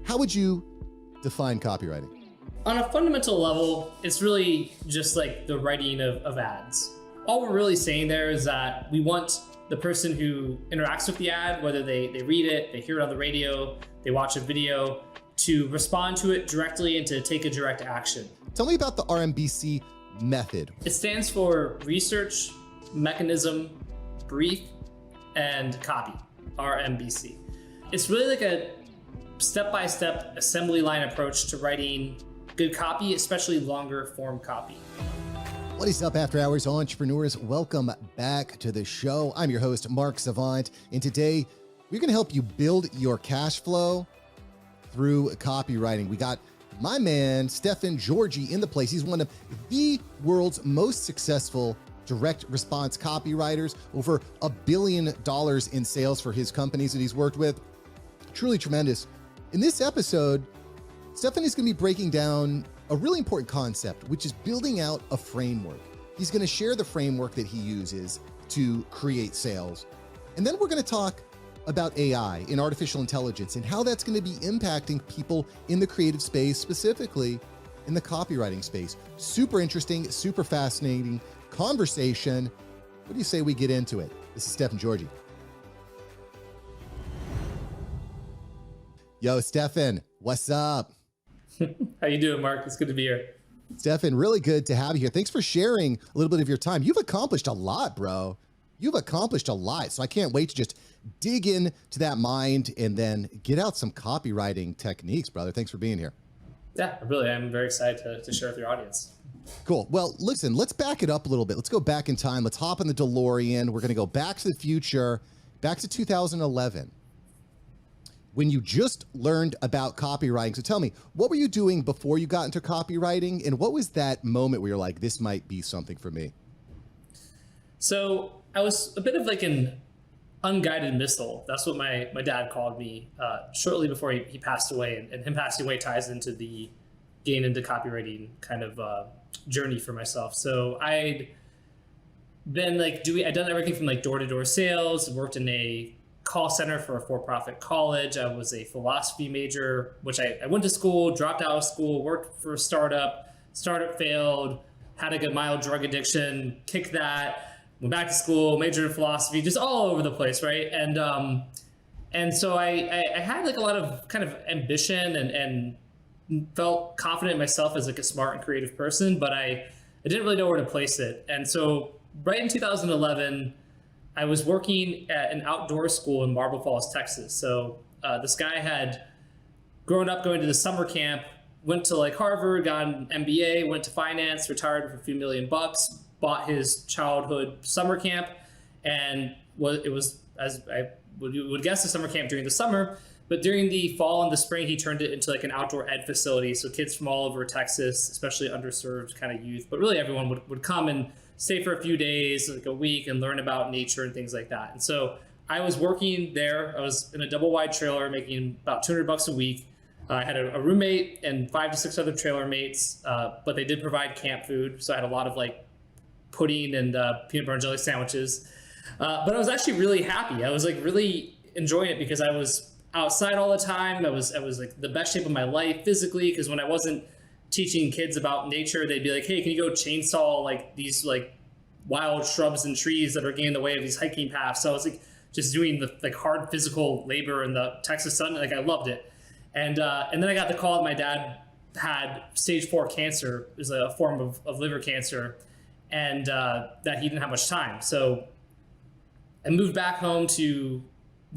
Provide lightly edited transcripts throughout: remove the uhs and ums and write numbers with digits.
how would you define copywriting? On a fundamental level, it's really just like the writing of ads. All we're really saying there is that we want the person who interacts with the ad, whether they read it, they hear it on the radio, they watch a video, to respond to it directly and to take a direct action. Tell me about the RMBC method. It stands for research, mechanism, brief, and copy, RMBC. It's really like a step-by-step assembly line approach to writing good copy, especially longer form copy. What is up, After Hours entrepreneurs? Welcome back to the show. I'm your host, Mark Savant, and today we're going to help you build your cash flow through copywriting. We got my man, Stefan Georgi, in the place. He's one of the world's most successful direct response copywriters, over $1 billion in sales for his companies that he's worked with. Truly tremendous. In this episode, Stefan is going to be breaking down a really important concept, which is building out a framework. He's going to share the framework that he uses to create sales. And then we're going to talk about AI and artificial intelligence and how that's going to be impacting people in the creative space, specifically in the copywriting space. Super interesting, super fascinating conversation. What do you say we get into it? This is Stefan Georgi. Yo, Stefan, what's up? How you doing, Mark? It's good to be here. Stefan, really good to have you here. Thanks for sharing a little bit of your time. You've accomplished a lot, bro. You've accomplished a lot. So I can't wait to just dig into that mind and then get out some copywriting techniques, brother. Thanks for being here. Yeah, I'm very excited to share with your audience. Cool. Well, listen, let's back it up a little bit. Let's go back in time. Let's hop in the DeLorean. We're going to go back to the future, back to 2011. When you just learned about copywriting. So tell me, what were you doing before you got into copywriting? And what was that moment where you're like, this might be something for me? So I was a bit of like an unguided missile. That's what my dad called me shortly before he passed away. And him passing away ties into the getting into copywriting kind of journey for myself. So I'd been like I'd done everything from like door-to-door sales, worked in a call center for a for-profit college. I was a philosophy major, which I went to school, dropped out of school, worked for a startup failed, had a mild drug addiction, kicked that, went back to school, majored in philosophy, just all over the place, right? And so I had like a lot of kind of ambition and felt confident in myself as like a smart and creative person, but I didn't really know where to place it. And so right in 2011, I was working at an outdoor school in Marble Falls, Texas. So this guy had grown up going to the summer camp, went to like Harvard, got an MBA, went to finance, retired for a few $1 million, bought his childhood summer camp, and it was, as I would guess, a summer camp during the summer. But during the fall and the spring, he turned it into like an outdoor ed facility. So kids from all over Texas, especially underserved kind of youth, but really everyone would come and stay for a few days, like a week, and learn about nature and things like that. And so I was working there. I was in a double wide trailer making about $200 a week. I had a roommate and 5 to 6 other trailer mates, but they did provide camp food. So I had a lot of like pudding and peanut butter and jelly sandwiches. But I was actually really happy. I was like really enjoying it because I was outside all the time. I was like the best shape of my life physically, because when I wasn't teaching kids about nature, they'd be like, hey, can you go chainsaw like these like wild shrubs and trees that are getting in the way of these hiking paths? So I was like just doing the like hard physical labor in the Texas sun. Like I loved it. And then I got the call that my dad had stage 4 cancer. It was a form of liver cancer, and that he didn't have much time. So I moved back home to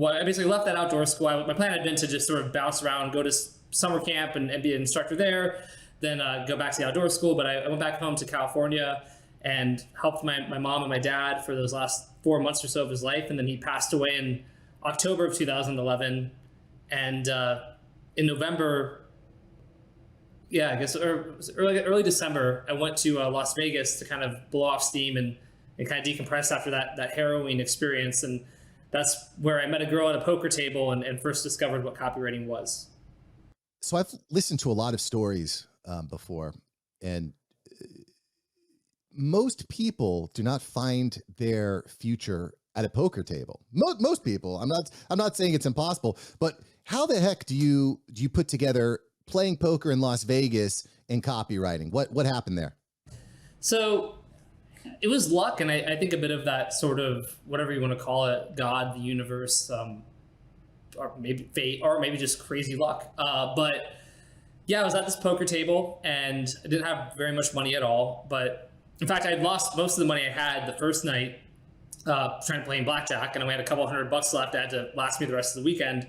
I basically left that outdoor school. My plan had been to just sort of bounce around, go to summer camp and be an instructor there, then go back to the outdoor school. But I went back home to California and helped my mom and my dad for those last 4 months or so of his life. And then he passed away in October of 2011. And in November, I guess early December, I went to Las Vegas to kind of blow off steam and kind of decompress after that harrowing experience. And that's where I met a girl at a poker table and first discovered what copywriting was. So I've listened to a lot of stories before, and most people do not find their future at a poker table. Most people. I'm not saying it's impossible, but how the heck do you put together playing poker in Las Vegas and copywriting? What happened there? So it was luck, and I think a bit of that sort of, whatever you want to call it, God, the universe, or maybe fate, or maybe just crazy luck. But yeah, I was at this poker table, and I didn't have very much money at all. But in fact, I had lost most of the money I had the first night trying to play blackjack, and I had a couple $100 left that had to last me the rest of the weekend.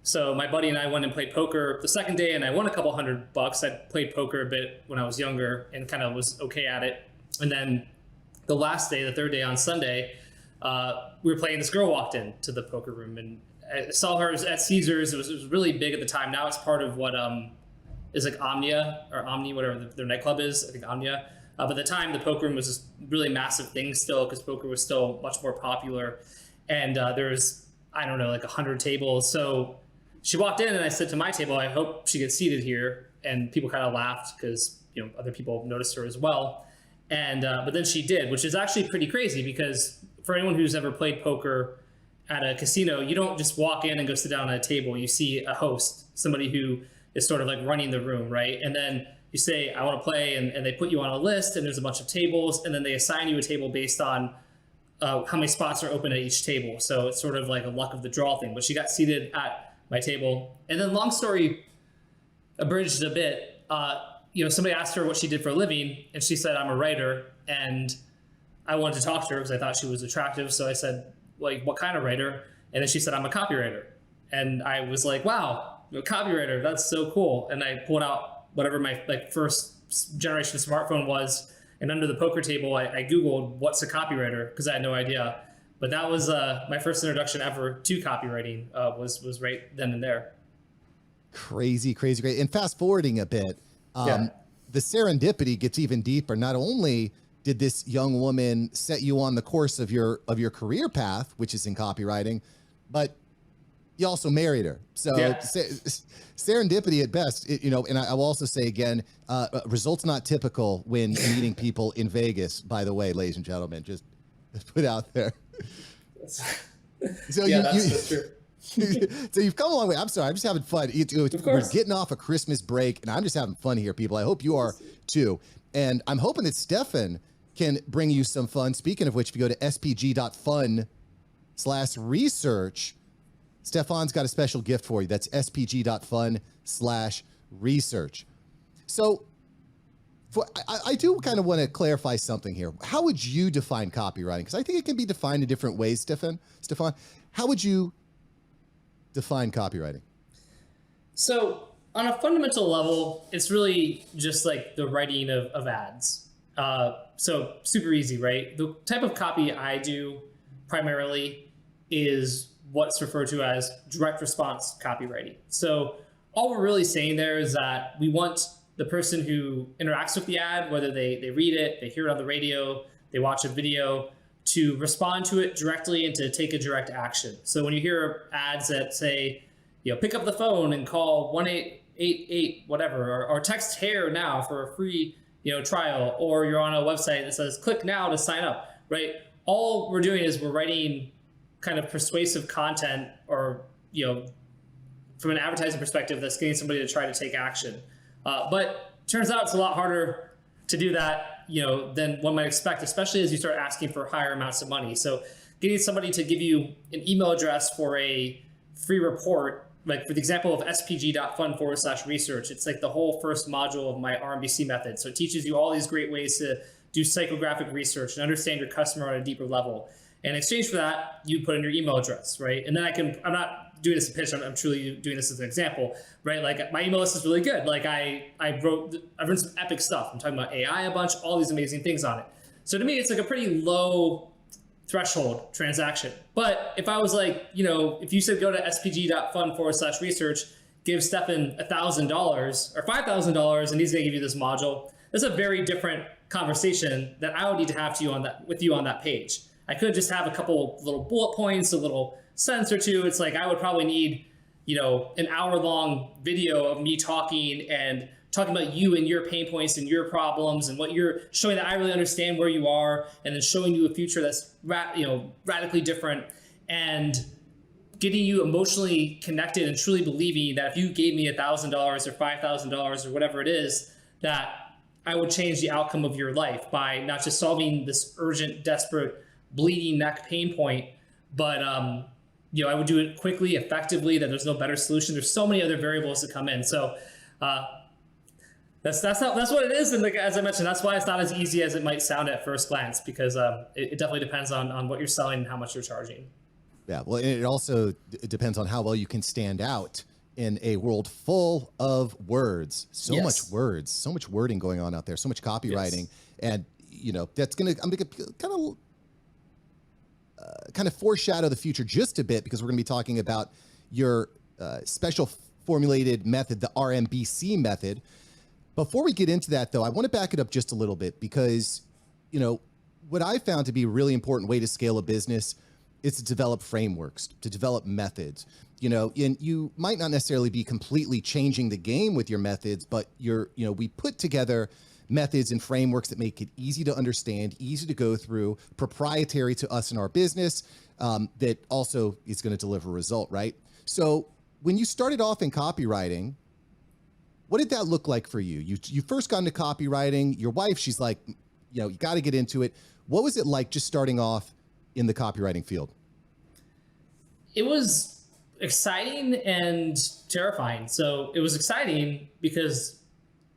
So my buddy and I went and played poker the second day, and I won a couple $100. I played poker a bit when I was younger and kind of was okay at it. And then the last day, the third day on Sunday, we were playing. This girl walked in to the poker room, and I saw her at Caesars. It was really big at the time. Now it's part of what is like Omnia or Omni, whatever their nightclub is. I think Omnia. But at the time, the poker room was this really massive thing still, because poker was still much more popular. And there was, I don't know, like 100 tables. So she walked in, and I said to my table, I hope she gets seated here. And people kind of laughed because, other people noticed her as well. And but then she did, which is actually pretty crazy, because for anyone who's ever played poker at a casino, you don't just walk in and go sit down at a table. You see a host, somebody who is sort of like running the room, right? And then you say, I want to play, and they put you on a list, and there's a bunch of tables, and then they assign you a table based on how many spots are open at each table. So it's sort of like a luck of the draw thing. But she got seated at my table. And then, long story abridged a bit, somebody asked her what she did for a living, and she said, I'm a writer. And I wanted to talk to her because I thought she was attractive. So I said, like, what kind of writer? And then she said, I'm a copywriter. And I was like, wow, a copywriter, that's so cool. And I pulled out whatever my first generation smartphone was, and under the poker table, I Googled what's a copywriter, because I had no idea. But that was my first introduction ever to copywriting, was right then and there. Crazy, crazy, great. And fast forwarding a bit, the serendipity gets even deeper. Not only did this young woman set you on the course of your career path, which is in copywriting, but you also married her. So serendipity at best, and I will also say again, results not typical when meeting people in Vegas, by the way, ladies and gentlemen, just put out there. So that's true. So you've come a long way. I'm sorry, I'm just having fun. We're getting off a Christmas break, and I'm just having fun here, people. I hope you are too. And I'm hoping that Stefan can bring you some fun. Speaking of which, if you go to spg.fun/research, Stefan's got a special gift for you. That's spg.fun/research. So I do kind of want to clarify something here. How would you define copywriting? Because I think it can be defined in different ways, Stefan. How would you define copywriting? So on a fundamental level, it's really just like the writing of ads. So super easy, right? The type of copy I do primarily is what's referred to as direct response copywriting. So all we're really saying there is that we want the person who interacts with the ad, whether they read it, they hear it on the radio, they watch a video, to respond to it directly and to take a direct action. So when you hear ads that say, pick up the phone and call 1-888 whatever, or text HAIR now for a free trial, or you're on a website that says click now to sign up, right? All we're doing is we're writing kind of persuasive content, or from an advertising perspective, that's getting somebody to try to take action. But turns out it's a lot harder to do that, than one might expect, especially as you start asking for higher amounts of money. So getting somebody to give you an email address for a free report, like for the example of spg.fun/research, it's like the whole first module of my RMBC method. So it teaches you all these great ways to do psychographic research and understand your customer on a deeper level. And in exchange for that, you put in your email address, right? And then I'm not doing this as a pitch, I'm truly doing this as an example, right? Like my email list is really good. Like I've written some epic stuff. I'm talking about AI a bunch, all these amazing things on it. So to me, it's like a pretty low threshold transaction. But if I was like, if you said go to spg.fun/research, give Stefan $1,000 or $5,000, and he's gonna give you this module, that's a very different conversation that I would need to have with you on that page. I could just have a couple little bullet points, a little sentence or two. It's like I would probably need, an hour-long video of me talking about you and your pain points and your problems and what you're showing, that I really understand where you are, and then showing you a future that's radically different. And getting you emotionally connected and truly believing that if you gave me $1,000 or $5,000 or whatever it is, that I would change the outcome of your life by not just solving this urgent, desperate, bleeding neck pain point, but I would do it quickly, effectively, that there's no better solution. There's so many other variables that come in. So that's what it is. And like, as I mentioned, that's why it's not as easy as it might sound at first glance, because it definitely depends on what you're selling and how much you're charging. Yeah, well, it also depends on how well you can stand out in a world full of words. So much words, so much wording going on out there, so much copywriting. And, that's I'm going to kind of foreshadow the future just a bit, because we're going to be talking about your special formulated method, the RMBC method. Before we get into that, though, I want to back it up just a little bit, because, what I found to be a really important way to scale a business is to develop frameworks, to develop methods. And you might not necessarily be completely changing the game with your methods, but we put together methods and frameworks that make it easy to understand, easy to go through, proprietary to us in our business, that also is going to deliver a result, right? So when you started off in copywriting, what did that look like for you? You first got into copywriting. Your wife, she's like, you got to get into it. What was it like just starting off in the copywriting field? It was exciting and terrifying. So it was exciting because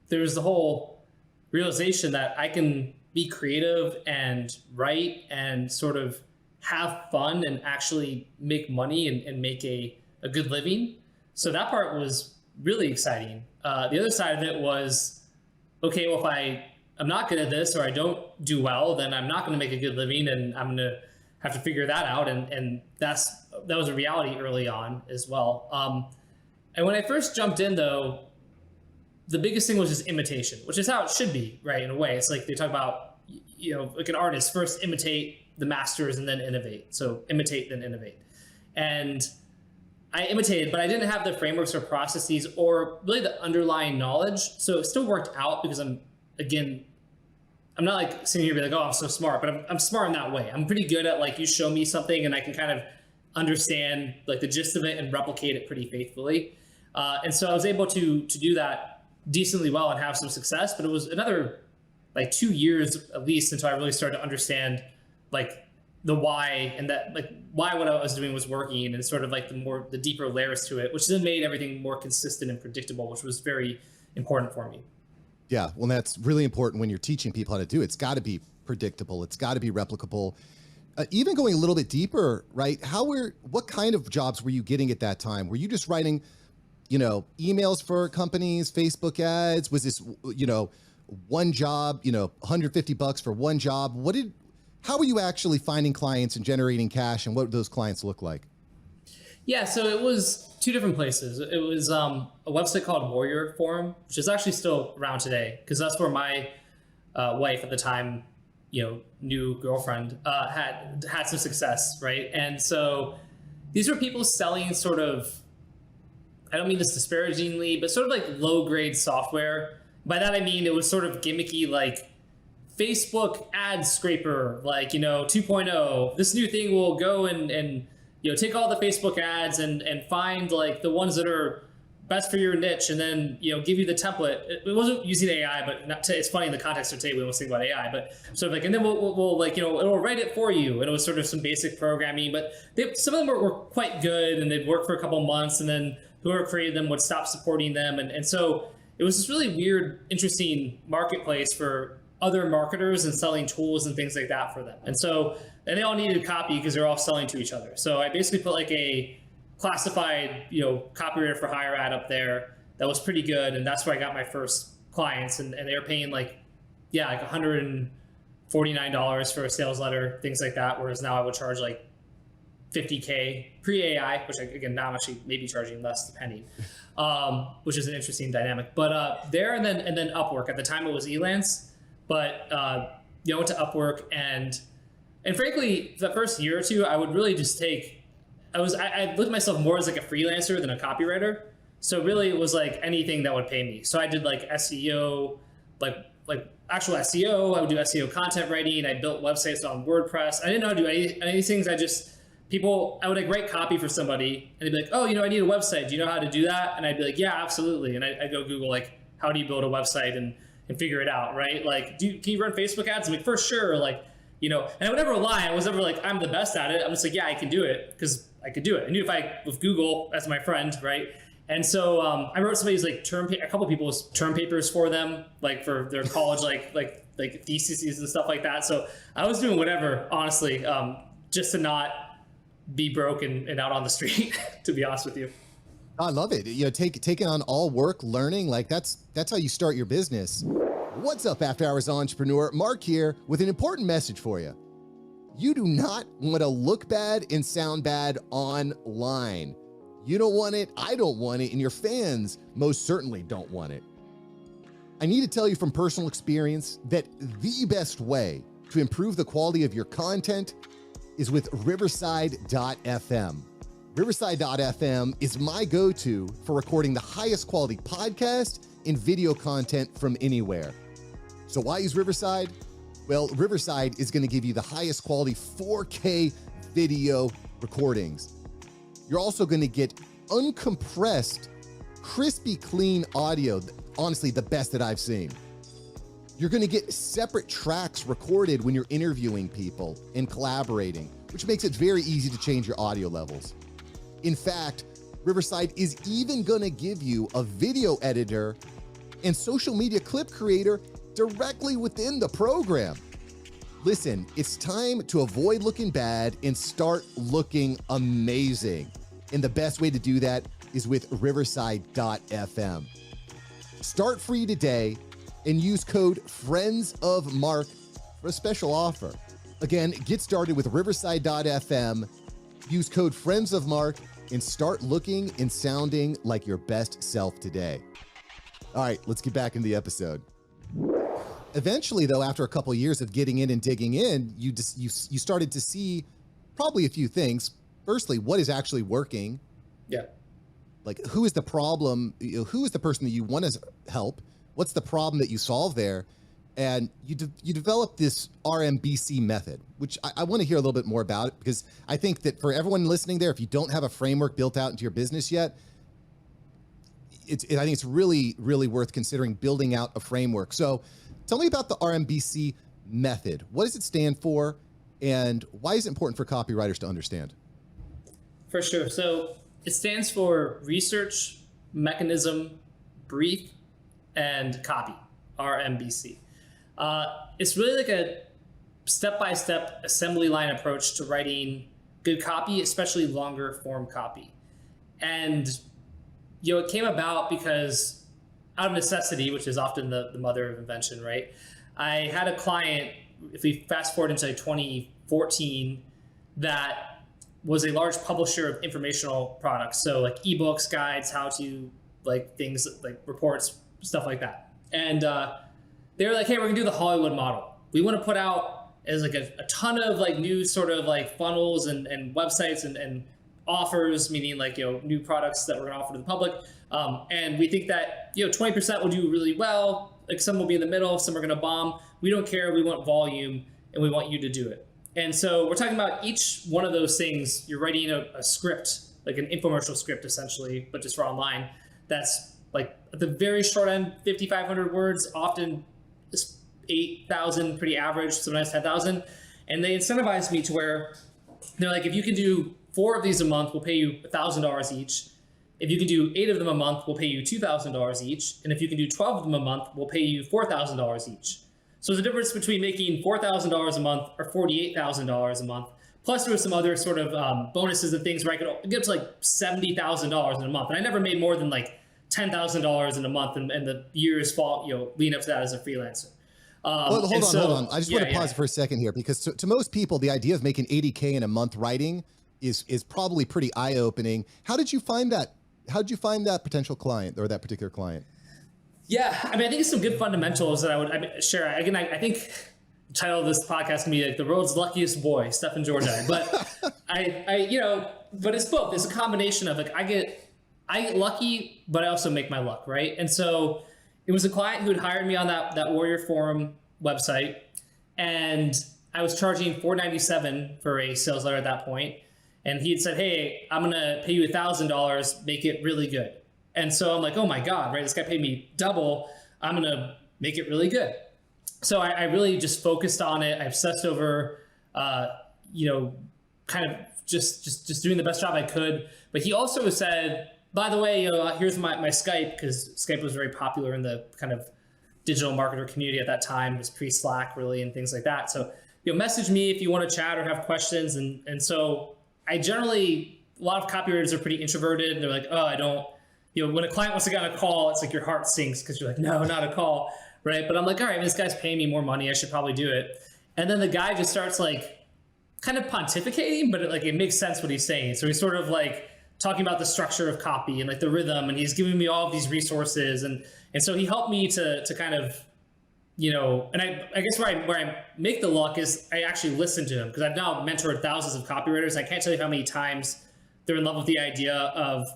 there was the whole realization that I can be creative and write and sort of have fun and actually make money and make a good living. So that part was really exciting. The other side of it was, okay, well, if I'm not good at this, or I don't do well, then I'm not going to make a good living, and I'm going to have to figure that out. And that was a reality early on as well. And when I first jumped in, though, the biggest thing was just imitation, which is how it should be, right? In a way, it's like they talk about, like an artist, first imitate the masters and then innovate. So imitate, then innovate. And I imitated, but I didn't have the frameworks or processes or really the underlying knowledge. So it still worked out, because I'm not like sitting here and be like, oh, I'm so smart, but I'm smart in that way. I'm pretty good at, like, you show me something and I can kind of understand like the gist of it and replicate it pretty faithfully. And so I was able to do that decently well and have some success, but it was another like 2 years at least until I really started to understand like the why, and that like why what I was doing was working, and sort of like the deeper layers to it, which then made everything more consistent and predictable, which was very important for me. Yeah, well, that's really important when you're teaching people how to do it. It's got to be predictable. It's got to be replicable. Even going a little bit deeper, right? What kind of jobs were you getting at that time? Were you just writing, emails for companies, Facebook ads? Was this, one job, $150 for one job? How were you actually finding clients and generating cash, and what did those clients look like? Yeah, so it was two different places. It was a website called Warrior Forum, which is actually still around today, because that's where my wife at the time, new girlfriend, had some success, right? And so these were people selling sort of, I don't mean this disparagingly, but sort of like low-grade software. By that I mean it was sort of gimmicky, like Facebook ad scraper, like 2.0. This new thing will go and take all the Facebook ads and find like the ones that are best for your niche, and then give you the template. It wasn't using AI, but it's funny in the context of today we almost think about AI, but sort of like, and then we'll like it'll write it for you, and it was sort of some basic programming. But some of them were quite good, and they'd work for a couple months, and then whoever created them would stop supporting them, and so it was this really weird, interesting marketplace for other marketers and selling tools and things like that for them. And they all needed copy because they're all selling to each other. So I basically put like a classified, copywriter for hire ad up there that was pretty good. And that's where I got my first clients, and they were paying like $149 for a sales letter, things like that. Whereas now I would charge like $50K pre-AI, which now I'm actually maybe charging less depending, which is an interesting dynamic. But there and then Upwork. At the time it was Elance. But I went to Upwork, and frankly, the first year or two, I would really just I looked at myself more as like a freelancer than a copywriter. So really, it was like anything that would pay me. So I did like SEO, like actual SEO. I would do SEO content writing. I built websites on WordPress. I didn't know how to do any of these things. I just I would like write copy for somebody and they'd be like, oh, I need a website. Do you know how to do that? And I'd be like, yeah, absolutely. And I go Google like, how do you build a website and figure it out, right? Like, can you run Facebook ads? I'm like, for sure. Like, and I would never lie. I was never like, I'm the best at it. I'm just like, yeah, I can do it because I could do it. I knew with Google as my friend, right? And so I wrote somebody's like a couple people's term papers for them, like for their college, like theses and stuff like that. So I was doing whatever, honestly, just to not be broke and out on the street, to be honest with you. I love it. Taking on all work, learning, like that's how you start your business. What's up, After Hours Entrepreneur? Mark here with an important message for you. You do not want to look bad and sound bad online. You don't want it, I don't want it, and your fans most certainly don't want it. I need to tell you from personal experience that the best way to improve the quality of your content is with Riverside.fm. Riverside.fm is my go-to for recording the highest quality podcast and video content from anywhere. So why use Riverside? Well, Riverside is going to give you the highest quality 4K video recordings. You're also going to get uncompressed, crispy, clean audio. Honestly, the best that I've seen. You're going to get separate tracks recorded when you're interviewing people and collaborating, which makes it very easy to change your audio levels. In fact, Riverside is even going to give you a video editor and social media clip creator directly within the program. Listen, it's time to avoid looking bad and start looking amazing. And the best way to do that is with Riverside.fm. Start free today and use code FRIENDSOFMARK for a special offer. Again, get started with Riverside.fm. Use code FRIENDSOFMARK and start looking and sounding like your best self today. All right, let's get back in the episode. Eventually, though, after a couple of years of getting in and digging in, you started to see probably a few things. Firstly, what is actually working? Yeah. Like, who is the problem? Who is the person that you want to help? What's the problem that you solve there? And you develop this RMBC method, which I want to hear a little bit more about it, because I think that for everyone listening there, if you don't have a framework built out into your business yet, I think it's really, really worth considering building out a framework. So tell me about the RMBC method. What does it stand for, and why is it important for copywriters to understand? For sure. So it stands for research, mechanism, brief, and copy, RMBC. It's really like a step-by-step assembly line approach to writing good copy, especially longer form copy. And, it came about because out of necessity, which is often the mother of invention, right? I had a client, if we fast forward into 2014, that was a large publisher of informational products. So like ebooks, guides, how to, like things like reports, stuff like that. And they were like, hey, we're gonna do the Hollywood model. We want to put out as like a ton of like new sort of like funnels and websites and offers, meaning like, new products that we're gonna offer to the public. And we think that, 20% will do really well. Like some will be in the middle, some are gonna bomb. We don't care, we want volume and we want you to do it. And so we're talking about each one of those things. You're writing a script, like an infomercial script essentially, but just for online. That's like at the very short end, 5,500 words, often 8,000, pretty average, sometimes 10,000. And they incentivized me to where they're like, if you can do 4 of these a month, we'll pay you $1,000 each. If you can do 8 of them a month, we'll pay you $2,000 each. And if you can do 12 of them a month, we'll pay you $4,000 each. So there's a difference between making $4,000 a month or $48,000 a month. Plus there was some other sort of bonuses and things where I could get up to like $70,000 in a month. And I never made more than like $10,000 in a month, and the years fall, leading up to that as a freelancer. Well, hold on. I just want to pause for a second here, because to most people, the idea of making 80K in a month writing is probably pretty eye-opening. How did you find that? How did you find that potential client or that particular client? Yeah, I think it's some good fundamentals that I would share. Again, I think the title of this podcast can be like the world's luckiest boy, Stefan Georgi. But but it's both. It's a combination of like I get lucky, but I also make my luck, right? And so it was a client who had hired me on that Warrior Forum website, and I was charging $497 for a sales letter at that point. And he had said, hey, I'm going to pay you $1,000, make it really good. And so I'm like, oh my God, right? This guy paid me double. I'm going to make it really good. So I really just focused on it. I obsessed over, kind of just doing the best job I could. But he also said, by the way, here's my Skype, because Skype was very popular in the kind of digital marketer community at that time. It was pre-Slack really and things like that. So, message me if you want to chat or have questions. And so I generally, a lot of copywriters are pretty introverted. And they're like, oh, I don't, when a client wants to get on a call, it's like your heart sinks because you're like, no, not a call, right? But I'm like, all right, this guy's paying me more money. I should probably do it. And then the guy just starts like kind of pontificating, but it makes sense what he's saying. So he's sort of like talking about the structure of copy and like the rhythm, and he's giving me all of these resources. And so he helped me to kind of, and I guess where I make the luck is I actually listen to him, because I've now mentored thousands of copywriters. I can't tell you how many times they're in love with the idea of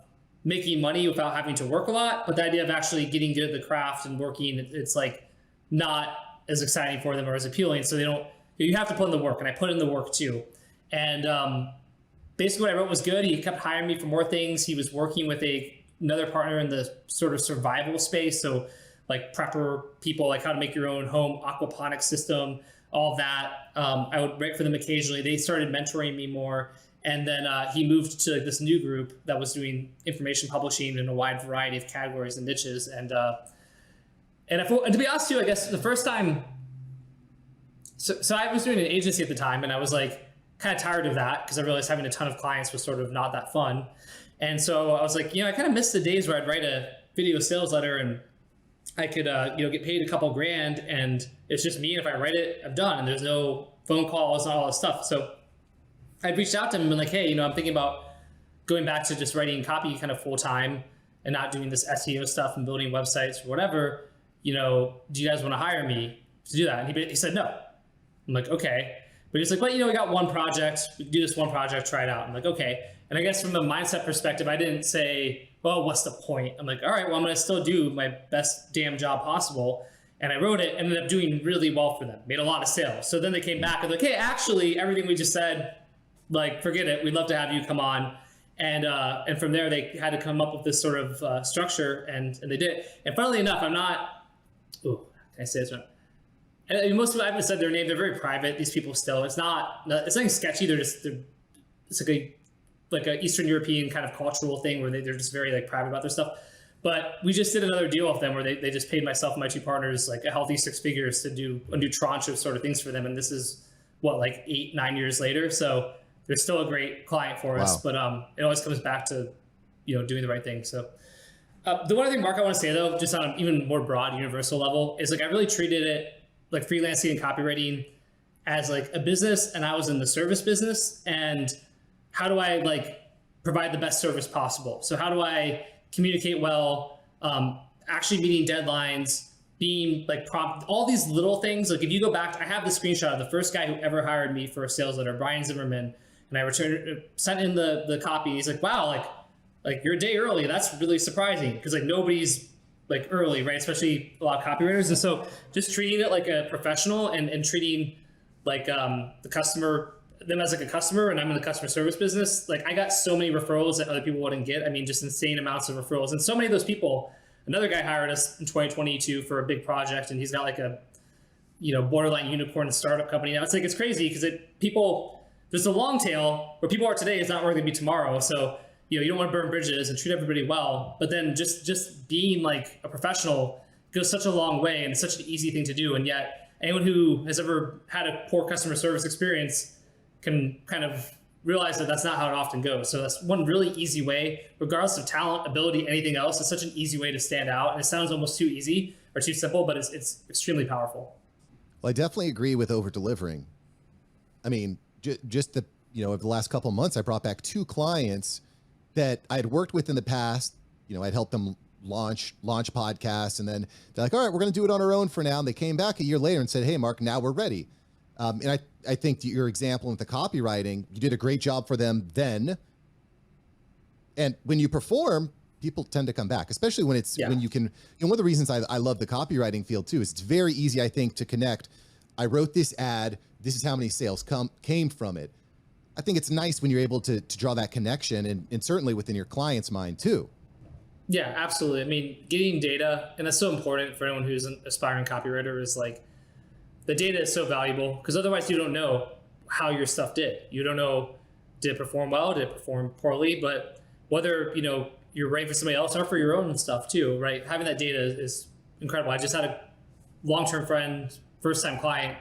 making money without having to work a lot, but the idea of actually getting good at the craft and working, it's like not as exciting for them or as appealing. So they don't, you have to put in the work, and I put in the work too. And basically what I wrote was good. He kept hiring me for more things. He was working with another partner in the sort of survival space. So like prepper people, like how to make your own home aquaponics system, all of that. I would write for them occasionally. They started mentoring me more. And then he moved to this new group that was doing information publishing in a wide variety of categories and niches. And to be honest too, I guess the first time, so I was doing an agency at the time, and I was like kind of tired of that because I realized having a ton of clients was sort of not that fun. And so I was like, I kind of missed the days where I'd write a video sales letter and I could, get paid a couple grand, and it's just me. And if I write it, I'm done. And there's no phone calls and all this stuff. So I'd reached out to him and been like, hey, I'm thinking about going back to just writing copy kind of full time and not doing this SEO stuff and building websites or whatever. Do you guys want to hire me to do that? And he said, no. I'm like, okay. But he's like, well, we got one project. We can do this one project, try it out. I'm like, okay. And I guess from a mindset perspective, I didn't say, well, what's the point? I'm like, all right, well, I'm going to still do my best damn job possible. And I wrote it, ended up doing really well for them, made a lot of sales. So then they came back and like, hey, actually, everything we just said, like, forget it. We'd love to have you come on. And from there, they had to come up with this sort of structure, and they did. And funnily enough, I'm not, can I say this one? And most of them, I haven't said their name. They're very private. These people still, it's nothing sketchy. It's like a Eastern European kind of cultural thing where they're just very like private about their stuff. But we just did another deal with them where they just paid myself and my two partners like a healthy 6 figures to do a new tranche of sort of things for them. And this is like 8-9 years later. So they're still a great client for us, but it always comes back to, doing the right thing. So the one other thing, Mark, I want to say though, just on an even more broad universal level, is like I really treated it like freelancing and copywriting as like a business, and I was in the service business. And how do I like provide the best service possible? So how do I communicate well, actually meeting deadlines, being like prompt, all these little things. Like if you go back, I have the screenshot of the first guy who ever hired me for a sales letter, Brian Zimmerman. And I sent in the copy. He's like, wow, like you're a day early. That's really surprising, because like nobody's like early, right? Especially a lot of copywriters. And so just treating it like a professional and treating like the customer, them as like a customer, and I'm in the customer service business. Like I got so many referrals that other people wouldn't get. I mean, just insane amounts of referrals. And so many of those people, another guy hired us in 2022 for a big project, and he's got like a, borderline unicorn startup company now. It's like, it's crazy because there's a long tail where people are today is not where they're going to be tomorrow. So, you don't want to burn bridges and treat everybody well, but then just being like a professional goes such a long way, and it's such an easy thing to do. And yet anyone who has ever had a poor customer service experience can kind of realize that that's not how it often goes. So that's one really easy way, regardless of talent, ability, anything else. It's such an easy way to stand out. And it sounds almost too easy or too simple, but it's extremely powerful. Well, I definitely agree with over delivering. I mean, just over the last couple of months, I brought back 2 clients that I had worked with in the past. I'd helped them launch podcasts, and then they're like, all right, we're going to do it on our own for now. And they came back a year later and said, hey, Mark, now we're ready. And I think your example with the copywriting, you did a great job for them then. And when you perform, people tend to come back, especially when when you can, one of the reasons I love the copywriting field too, is it's very easy, I think, to connect. I wrote this ad. This is how many sales came from it. I think it's nice when you're able to draw that connection and certainly within your client's mind too. Yeah, absolutely. I mean, getting data, and that's so important for anyone who's an aspiring copywriter, is like the data is so valuable because otherwise you don't know how your stuff did. You don't know, did it perform well? Did it perform poorly? But whether, you're writing for somebody else or for your own stuff too, right? Having that data is incredible. I just had a long-term friend, first-time client,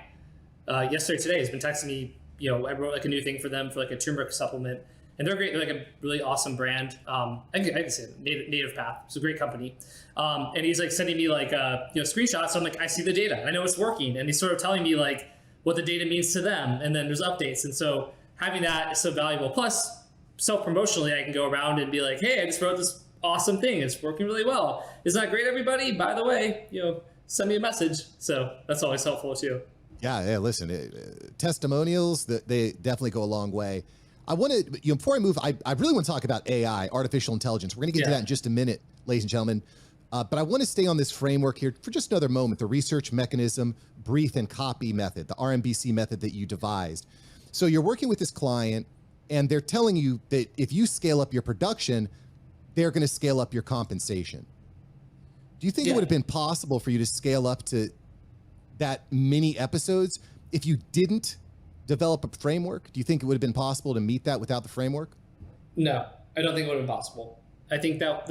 yesterday, today, has been texting me. I wrote like a new thing for them for like a turmeric supplement, and they're great. They're like a really awesome brand. I can say it, Native Path. It's a great company. And he's like sending me like, screenshots. So I'm like, I see the data. I know it's working. And he's sort of telling me like what the data means to them. And then there's updates. And so having that is so valuable. Plus, self-promotionally, I can go around and be like, hey, I just wrote this awesome thing. It's working really well. Isn't that great, everybody? By the way, send me a message. So that's always helpful too. Yeah. Listen, testimonials, they definitely go a long way. I want to, before I move, I really want to talk about AI, artificial intelligence. We're going to get to that in just a minute, ladies and gentlemen. But I want to stay on this framework here for just another moment, the research mechanism, brief and copy method, the RMBC method that you devised. So you're working with this client and they're telling you that if you scale up your production, they're going to scale up your compensation. Do you think it would have been possible for you to scale up to that many episodes if you didn't develop a framework? Do you think it would have been possible to meet that without the framework? No, I don't think it would have been possible. I think that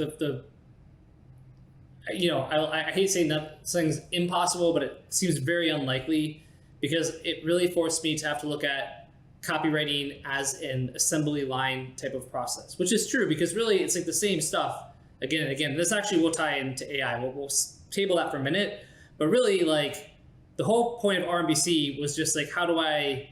I hate saying that something's impossible, but it seems very unlikely because it really forced me to have to look at copywriting as an assembly line type of process, which is true because really it's like the same stuff again and again. This actually will tie into AI. We'll table that for a minute, but really like the whole point of RMBC was just like, how do I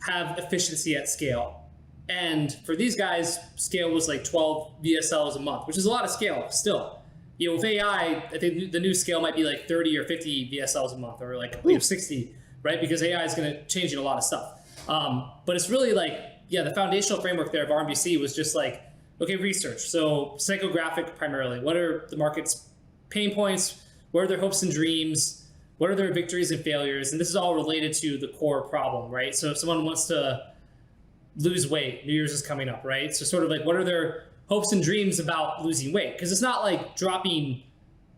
have efficiency at scale? And for these guys, scale was like 12 VSLs a month, which is a lot of scale still. With AI, I think the new scale might be like 30 or 50 VSLs a month or like 60, right? Because AI is going to change a lot of stuff. But it's really like, the foundational framework there of RMBC was just like, okay, research. So psychographic primarily. What are the market's pain points? What are their hopes and dreams? What are their victories and failures? And this is all related to the core problem, right? So if someone wants to lose weight, New Year's is coming up, right? So sort of like, what are their hopes and dreams about losing weight? Because it's not like dropping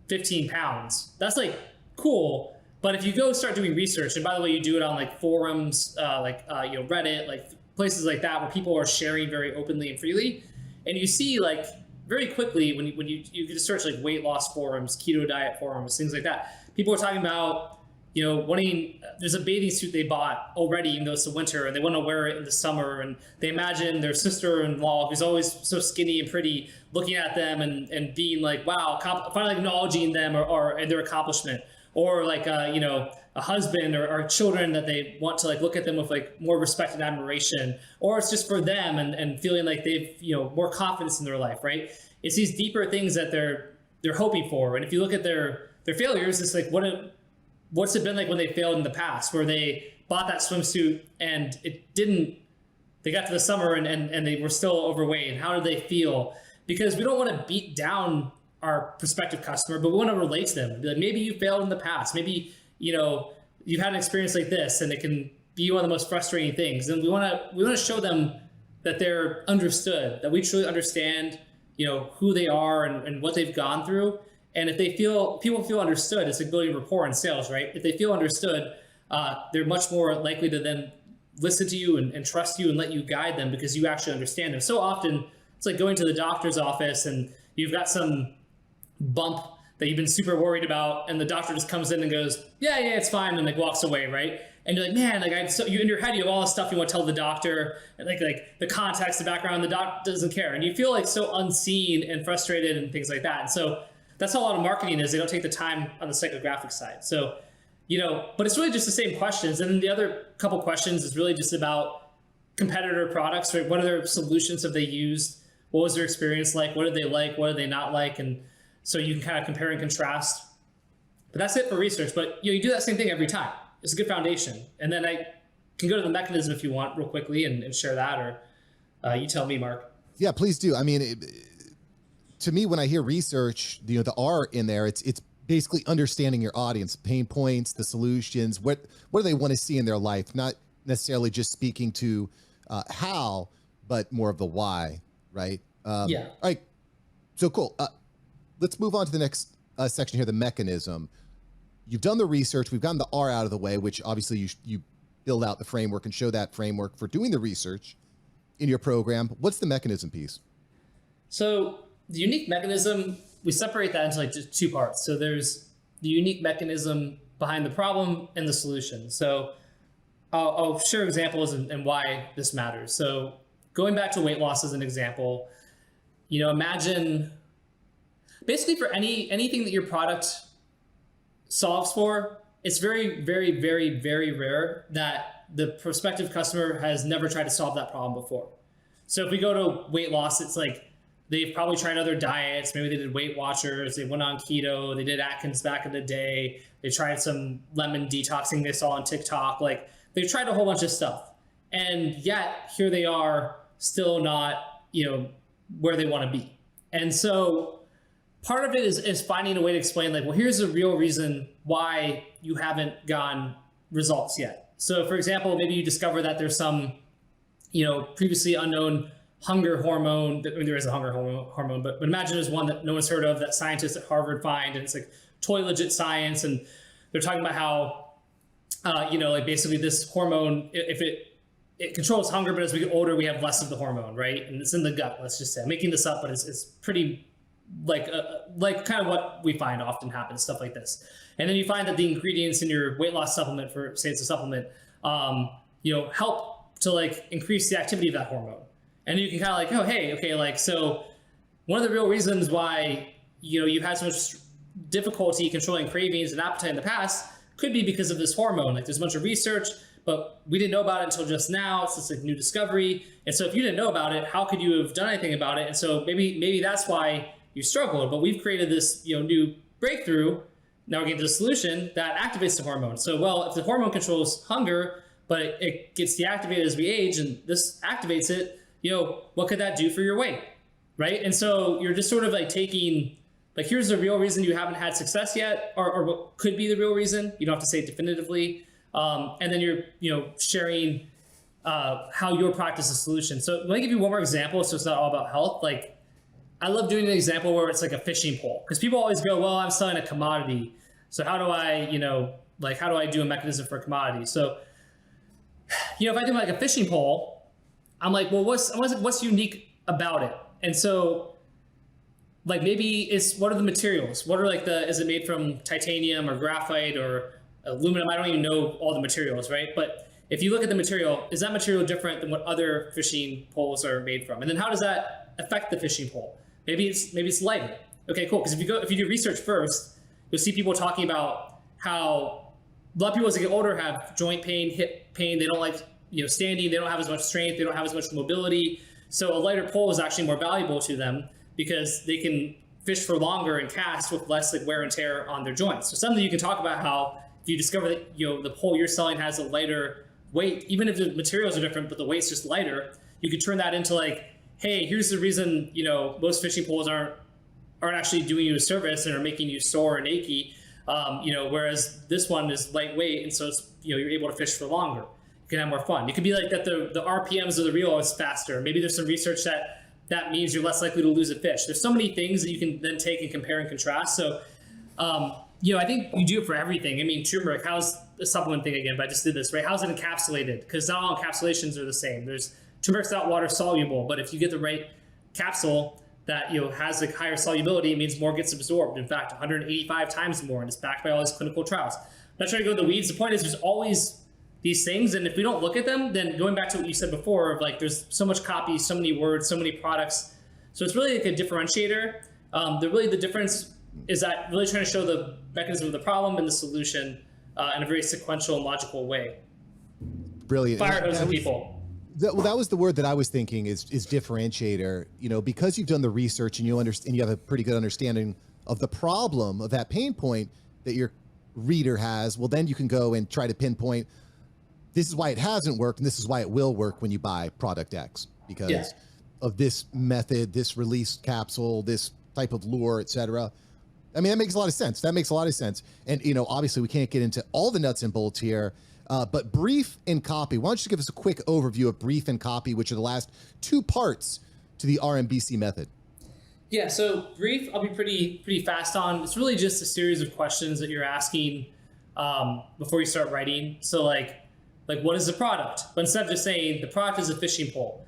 15 pounds. That's like cool. But if you go start doing research, and by the way, you do it on like forums, Reddit, like places like that where people are sharing very openly and freely, and you see like very quickly when you just search like weight loss forums, keto diet forums, things like that, people are talking about wanting. There's a bathing suit they bought already, even though it's the winter, and they want to wear it in the summer, and they imagine their sister-in-law, who's always so skinny and pretty, looking at them and being like, wow, finally acknowledging them or their accomplishment. Or like a husband or children that they want to like look at them with like more respect and admiration, or it's just for them and feeling like they've more confidence in their life, right? It's these deeper things that they're hoping for. And if you look at their failures, it's like what's it been like when they failed in the past, where they bought that swimsuit and it didn't. They got to the summer and they were still overweight. And how did they feel? Because we don't want to beat down our prospective customer, but we want to relate to them. Be like, maybe you failed in the past. Maybe, you've had an experience like this and it can be one of the most frustrating things. And we want to show them that they're understood, that we truly understand, who they are and what they've gone through. And if people feel understood, it's like building rapport in sales, right? If they feel understood, they're much more likely to then listen to you and trust you and let you guide them because you actually understand them. So often it's like going to the doctor's office and you've got some bump that you've been super worried about, and the doctor just comes in and goes, yeah, it's fine, and like walks away, right? And you're like, man, like you in your head, you have all this stuff you want to tell the doctor, and like the context, the background, the doc doesn't care, and you feel like so unseen and frustrated and things like that. And so that's how a lot of marketing is. They don't take the time on the psychographic side. So, but it's really just the same questions. And then the other couple questions is really just about competitor products, right? What other solutions have they used? What was their experience like? What did they like? What did they not like? And so you can kind of compare and contrast. But that's it for research. But you do that same thing every time. It's a good foundation. And then I can go to the mechanism if you want real quickly and share that, or you tell me, Mark. Yeah, please do. I mean, to me, when I hear research, the R in there, it's basically understanding your audience, pain points, the solutions, what do they want to see in their life, not necessarily just speaking to how, but more of the why, right? Yeah. All right. So cool. Let's move on to the next section here, the mechanism. You've done the research. We've gotten the R out of the way, which obviously you build out the framework and show that framework for doing the research in your program. What's the mechanism piece? So the unique mechanism, we separate that into like just two parts. So there's the unique mechanism behind the problem and the solution. So I'll share examples and why this matters. So going back to weight loss as an example, imagine basically for anything that your product solves for, it's very, very, very, very rare that the prospective customer has never tried to solve that problem before. So if we go to weight loss, it's like they've probably tried other diets. Maybe they did Weight Watchers, they went on keto, they did Atkins back in the day, they tried some lemon detoxing they saw on TikTok. Like they've tried a whole bunch of stuff. And yet here they are still not, where they want to be. And so part of it is finding a way to explain like, well, here's the real reason why you haven't gotten results yet. So for example, maybe you discover that there's some, previously unknown hunger hormone. I mean, there is a hunger hormone, but imagine there's one that no one's heard of that scientists at Harvard find, and it's like totally legit science. And they're talking about how, like basically this hormone, if it controls hunger, but as we get older, we have less of the hormone, right? And it's in the gut, let's just say. I'm making this up, but it's pretty like kind of what we find often happens, stuff like this. And then you find that the ingredients in your weight loss supplement, for say it's a supplement, help to like increase the activity of that hormone. And you can kind of like, oh, hey, okay, like, so one of the real reasons why, you've had so much difficulty controlling cravings and appetite in the past could be because of this hormone. Like there's a bunch of research, but we didn't know about it until just now. It's just like new discovery. And so if you didn't know about it, how could you have done anything about it? And so maybe that's why you struggled, but we've created this, new breakthrough. Now we're getting to the solution that activates the hormone. So, well, if the hormone controls hunger, but it gets deactivated as we age and this activates it, what could that do for your weight, right? And so you're just sort of like taking, like, here's the real reason you haven't had success yet, or what could be the real reason. You don't have to say it definitively. And then you're, sharing how your practice is a solution. So let me give you one more example so it's not all about health. Like, I love doing an example where it's like a fishing pole, because people always go, well, I'm selling a commodity. So how do I, how do I do a mechanism for a commodity? So, if I do like a fishing pole, I'm like, well, what's unique about it? And so like maybe what are the materials? What are like is it made from titanium or graphite or aluminum? I don't even know all the materials, right? But if you look at the material, is that material different than what other fishing poles are made from? And then how does that affect the fishing pole? Maybe it's lighter. Okay, cool. Because if you do research first, you'll see people talking about how a lot of people as they get older have joint pain, hip pain. They don't like standing. They don't have as much strength. They don't have as much mobility. So a lighter pole is actually more valuable to them because they can fish for longer and cast with less like wear and tear on their joints. So something you can talk about how if you discover that the pole you're selling has a lighter weight, even if the materials are different, but the weight's just lighter, you could turn that into like, hey, here's the reason most fishing poles aren't actually doing you a service and are making you sore and achy. Whereas this one is lightweight, and so it's you're able to fish for longer. You can have more fun. It could be like that the RPMs of the reel is faster. Maybe there's some research that means you're less likely to lose a fish. There's so many things that you can then take and compare and contrast. So, I think you do it for everything. I mean, turmeric, how's the supplement thing again? But I just did this, right? How's it encapsulated? Because not all encapsulations are the same. Turmeric's not water soluble, but if you get the right capsule that has like higher solubility, it means more gets absorbed. In fact, 185 times more, and it's backed by all these clinical trials. I'm not trying to go into the weeds. The point is there's always these things, and if we don't look at them, then going back to what you said before of like there's so much copy, so many words, so many products. So it's really like a differentiator. The difference is that really trying to show the mechanism of the problem and the solution in a very sequential and logical way. Brilliant. Fire hose and people. That was the word that I was thinking is differentiator. Because you've done the research and you have a pretty good understanding of the problem of that pain point that your reader has. Well, then you can go and try to pinpoint this is why it hasn't worked and this is why it will work when you buy product X because of this method, this release capsule, this type of lure, etc. I mean, that makes a lot of sense. And obviously we can't get into all the nuts and bolts here, But brief and copy, why don't you just give us a quick overview of brief and copy, which are the last two parts to the RMBC method? Yeah, so brief, I'll be pretty fast on. It's really just a series of questions that you're asking before you start writing. So like what is the product? But instead of just saying the product is a fishing pole,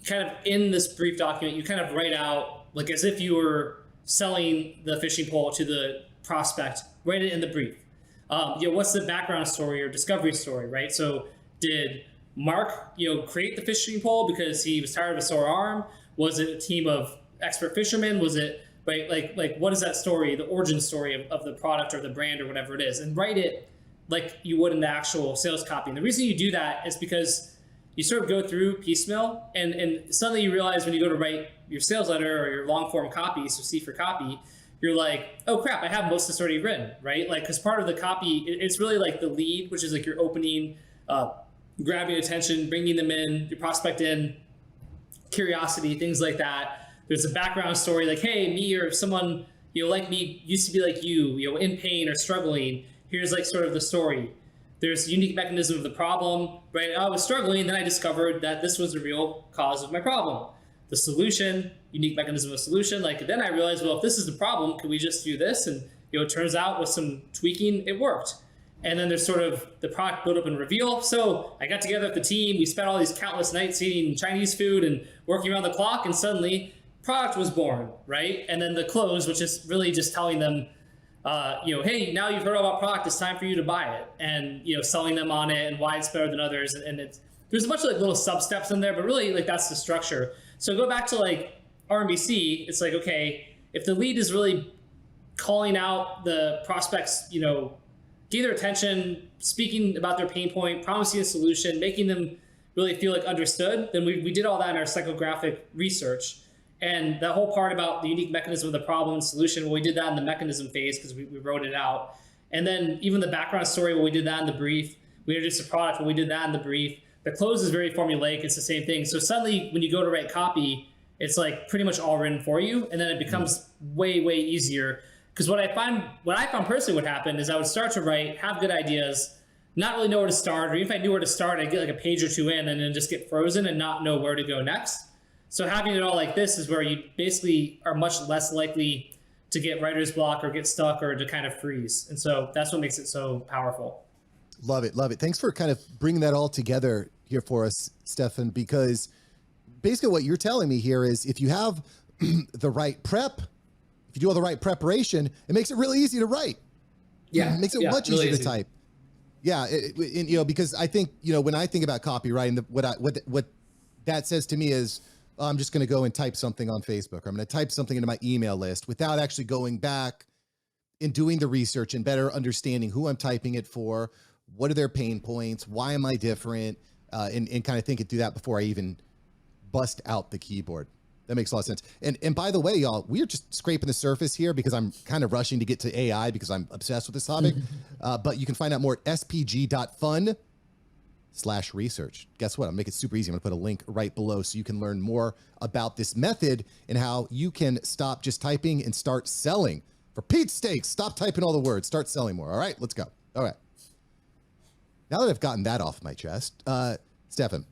kind of in this brief document, you kind of write out like as if you were selling the fishing pole to the prospect, write it in the brief. What's the background story or discovery story, right? So did Mark, create the fishing pole because he was tired of a sore arm? Was it a team of expert fishermen? Was it, right? Like what is that story, the origin story of the product or the brand or whatever it is? And write it like you would in the actual sales copy. And the reason you do that is because you sort of go through piecemeal and suddenly you realize when you go to write your sales letter or your long form copy, so C for copy, you're like, oh crap, I have most of this already written, right? Like, because part of the copy, it's really like the lead, which is like your opening, grabbing attention, bringing them in, your prospect in, curiosity, things like that. There's a background story like, hey, me or someone, like me used to be like you, in pain or struggling. Here's like sort of the story. There's a unique mechanism of the problem, right? I was struggling, and then I discovered that this was the real cause of my problem. The solution, unique mechanism of solution. Like then I realized, well, if this is the problem, could we just do this? And it turns out with some tweaking, it worked. And then there's sort of the product build up and reveal. So I got together with the team. We spent all these countless nights eating Chinese food and working around the clock, and suddenly product was born, right? And then the close, which is really just telling them, hey, now you've heard all about product, it's time for you to buy it, and selling them on it and why it's better than others. And there's a bunch of like little sub steps in there, but really like that's the structure. So go back to like RMBC. It's like, okay, if the lead is really calling out the prospects, getting their attention, speaking about their pain point, promising a solution, making them really feel like understood, then we did all that in our psychographic research. And that whole part about the unique mechanism of the problem and solution, well, we did that in the mechanism phase because we wrote it out. And then even the background story, well, we did that in the brief. We introduced a product, well, we did that in the brief. The close is very formulaic. It's the same thing. So suddenly when you go to write copy, it's like pretty much all written for you. And then it becomes way, way easier. Because what I found personally would happen is I would start to write, have good ideas, not really know where to start, or even if I knew where to start, I'd get like a page or two in and then just get frozen and not know where to go next. So having it all like this is where you basically are much less likely to get writer's block or get stuck or to kind of freeze. And so that's what makes it so powerful. Love it. Love it. Thanks for kind of bringing that all together here for us, Stefan, because basically what you're telling me here is if you have the right prep, if you do all the right preparation, it makes it really easy to write. Yeah. It makes it much really easier to type. Yeah. Because I think, when I think about copywriting, what that says to me is, I'm just going to go and type something on Facebook, or I'm going to type something into my email list without actually going back and doing the research and better understanding who I'm typing it for, what are their pain points, why am I different, and kind of thinking through that before I even bust out the keyboard. That makes a lot of sense. And by the way, y'all, we are just scraping the surface here because I'm kind of rushing to get to AI because I'm obsessed with this topic. But you can find out more at spg.fun/research. Guess what? I'm making it super easy. I'm going to put a link right below so you can learn more about this method and how you can stop just typing and start selling. For Pete's sake, stop typing all the words. Start selling more. All right, let's go. All right. Now that I've gotten that off my chest, Stefan,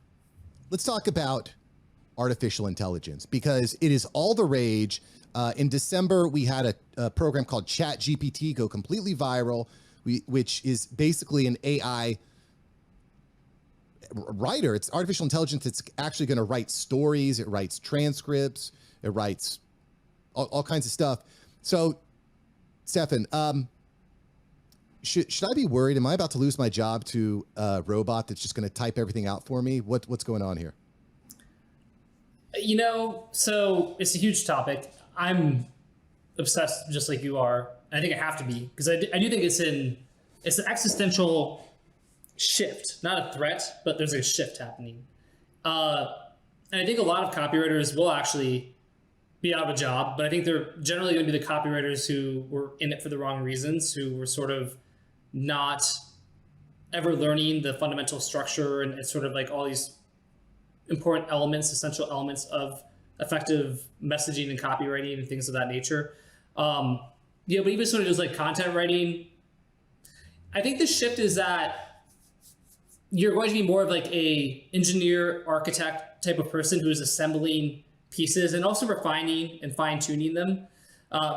let's talk about artificial intelligence because it is all the rage. In December, we had a program called ChatGPT go completely viral, which is basically an AI writer. It's artificial intelligence. It's actually going to write stories. It writes transcripts. It writes all kinds of stuff. So, Stefan, should I be worried? Am I about to lose my job to a robot that's just going to type everything out for me? What's going on here? So it's a huge topic. I'm obsessed just like you are. I think I have to be because I do think it's an existential shift, not a threat, but there's a shift happening. And I think a lot of copywriters will actually be out of a job, but I think they're generally going to be the copywriters who were in it for the wrong reasons, who were sort of not ever learning the fundamental structure and sort of like all these important elements, essential elements of effective messaging and copywriting and things of that nature. But even sort of just like content writing, I think the shift is that you're going to be more of like a engineer, architect type of person who is assembling pieces and also refining and fine tuning them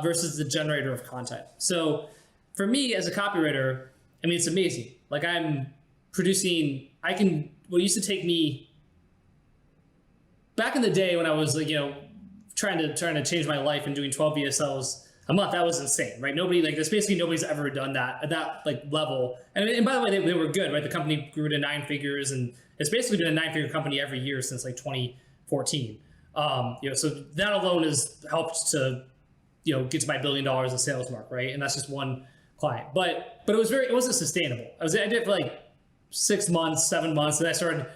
versus the generator of content. So for me as a copywriter, I mean, it's amazing. Like I'm producing, what used to take me back in the day when I was like, trying to change my life and doing 12 VSLs a month, that was insane, right? There's basically nobody's ever done that at that like level. And by the way, they were good, right? The company grew to 9 figures, and it's basically been a 9-figure company every year since like 2014. So that alone has helped to, get to my $1 billion in sales mark, right? And that's just one client. But it wasn't sustainable. I did it for like 6 months, 7 months, and I started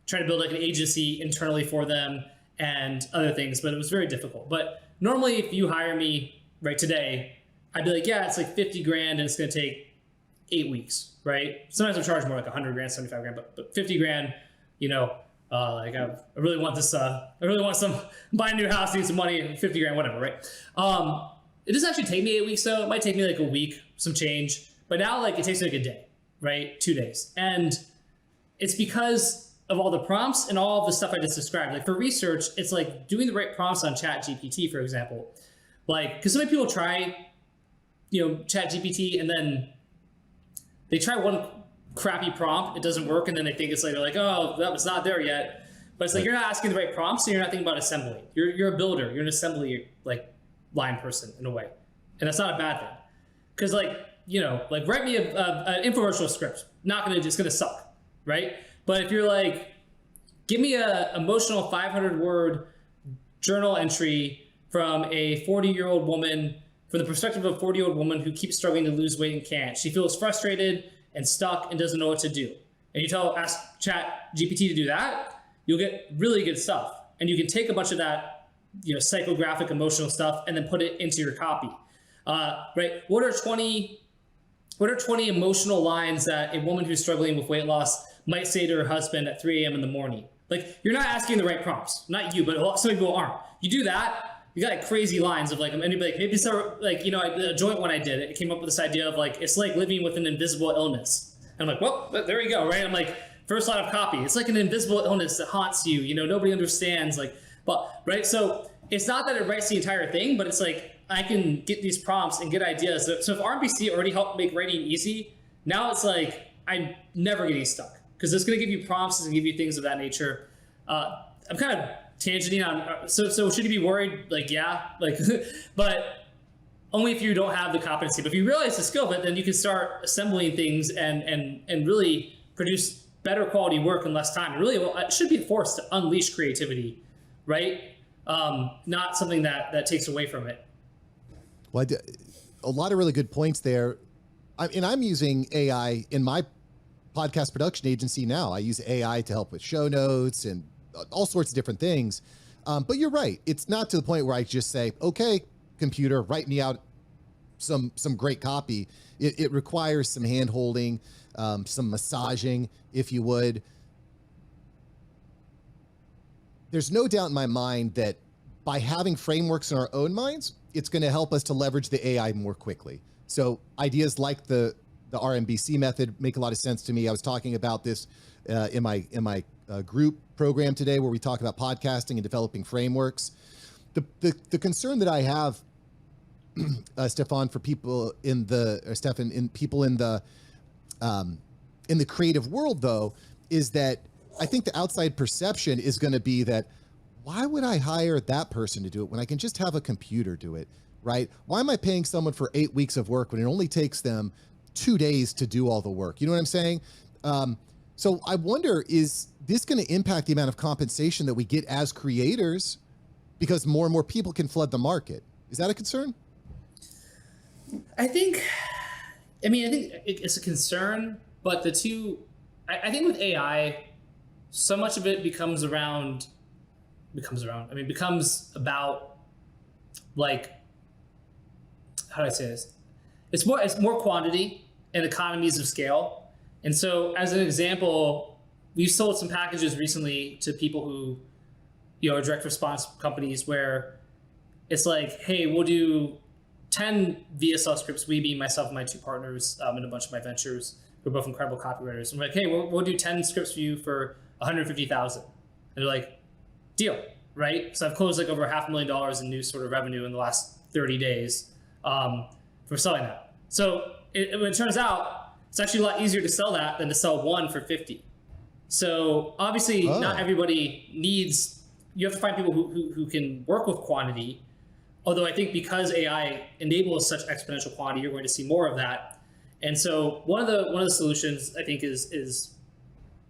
trying to build like an agency internally for them and other things, but it was very difficult. But normally if you hire me right today, I'd be like, yeah, it's like 50 grand and it's going to take 8 weeks, right? Sometimes I charge more like 100 grand, 75 grand, but 50 grand, like I really want this, buy a new house, need some money, 50 grand, whatever, right? It doesn't actually take me 8 weeks though. It might take me like a week, some change, but now like it takes me like a day, right? 2 days. And it's because of all the prompts and all of the stuff I just described. Like for research, it's like doing the right prompts on ChatGPT, for example. Like, because so many people try, ChatGPT and then they try one crappy prompt, it doesn't work, and then they think they're like, oh, that was not there yet. But it's like you're not asking the right prompts, so you're not thinking about assembly. You're a builder. You're an assembly like line person in a way, and that's not a bad thing. Because write me an infomercial script. It's gonna suck, right? But if you're like, give me a emotional 500-word journal entry from a 40-year-old woman, from the perspective of a 40-year-old woman who keeps struggling to lose weight and can't. She feels frustrated and stuck and doesn't know what to do. And ask ChatGPT to do that, you'll get really good stuff. And you can take a bunch of that, psychographic, emotional stuff, and then put it into your copy. Right? What are 20 emotional lines that a woman who's struggling with weight loss might say to her husband at 3 a.m. in the morning? Like, you're not asking the right prompts. Not you, but some people aren't. You do that, you got like crazy lines of like, and you'd be like, maybe so, like, a joint one I did, it came up with this idea of like, it's like living with an invisible illness. And I'm like, well, there you go, right? I'm like, first line of copy. It's like an invisible illness that haunts you. Nobody understands. Right? So it's not that it writes the entire thing, but it's like, I can get these prompts and get ideas. So if RMBC already helped make writing easy, now it's like, I'm never getting stuck. Because it's going to give you prompts and give you things of that nature. I'm kind of tangenting on. So should you be worried? Like, yeah, but only if you don't have the competency. But if you realize the skill of it, then you can start assembling things and really produce better quality work in less time. And really, it should be a force to unleash creativity, right? Not something that takes away from it. Well, a lot of really good points there. I'm using AI in my podcast production agency now. I use AI to help with show notes and all sorts of different things. But you're right. It's not to the point where I just say, okay, computer, write me out some great copy. It requires some hand holding, some massaging, if you would. There's no doubt in my mind that by having frameworks in our own minds, it's going to help us to leverage the AI more quickly. So ideas like the RMBC method make a lot of sense to me. I was talking about this in my group program today, where we talk about podcasting and developing frameworks. The concern that I have, Stefan, for people in the creative world, though, is that I think the outside perception is going to be that, why would I hire that person to do it when I can just have a computer do it, right? Why am I paying someone for 8 weeks of work when it only takes them 2 days to do all the work? You know what I'm saying? So I wonder, is this going to impact the amount of compensation that we get as creators because more and more people can flood the market? Is that a concern? I think it's a concern, but I think with AI, so much of it becomes about like, how do I say this? It's more quantity and economies of scale. And so as an example, we've sold some packages recently to people who, are direct response companies, where it's like, hey, we'll do 10 VSL scripts, we being myself and my 2 partners, and a bunch of my ventures who are both incredible copywriters. And we're like, hey, we'll do 10 scripts for you for 150,000. And they're like, deal, right? So I've closed like over $500,000 in new sort of revenue in the last 30 days for selling that. So it turns out it's actually a lot easier to sell that than to sell one for 50. So obviously not everybody needs, you have to find people who can work with quantity. Although I think because AI enables such exponential quantity, you're going to see more of that. And so one of the solutions I think is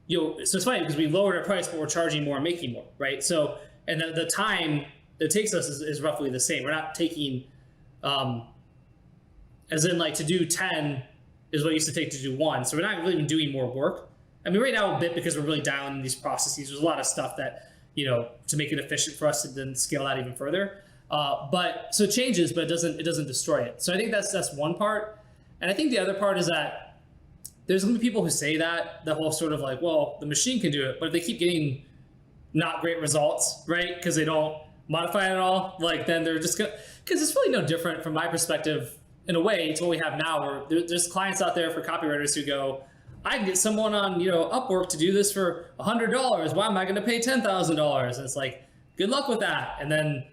so it's funny because we lowered our price, but we're charging more and making more, right? So, and the time that it takes us is roughly the same. We're not taking, as in like to do 10 is what it used to take to do one. So we're not really even doing more work. I mean, right now a bit because we're really down in these processes. There's a lot of stuff that, to make it efficient for us to then scale that even further. But so it changes, but it doesn't destroy it. So I think that's one part. And I think the other part is that there's going to be people who say that whole sort of like, well, the machine can do it, but if they keep getting not great results, right? Because they don't modify it at all, like then they're just going to, because it's really no different from my perspective in a way to what we have now, where there's clients out there for copywriters who go, I can get someone on, Upwork to do this for $100. Why am I going to pay $10,000? And it's like, good luck with that. And then,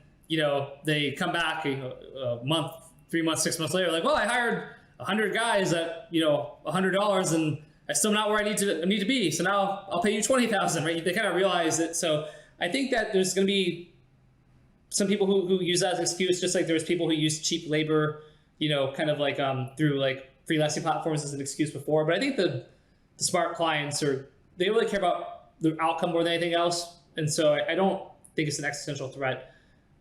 they come back a month, 3 months, 6 months later, like, well, I hired 100 guys at, $100 and I'm still not where I need to be. So now I'll pay you 20,000, right? They kind of realize it. So I think that there's going to be some people who use that as an excuse, just like there's people who use cheap labor, kind of like through like freelancing platforms as an excuse before. But I think the smart clients they really care about the outcome more than anything else. And so I don't think it's an existential threat.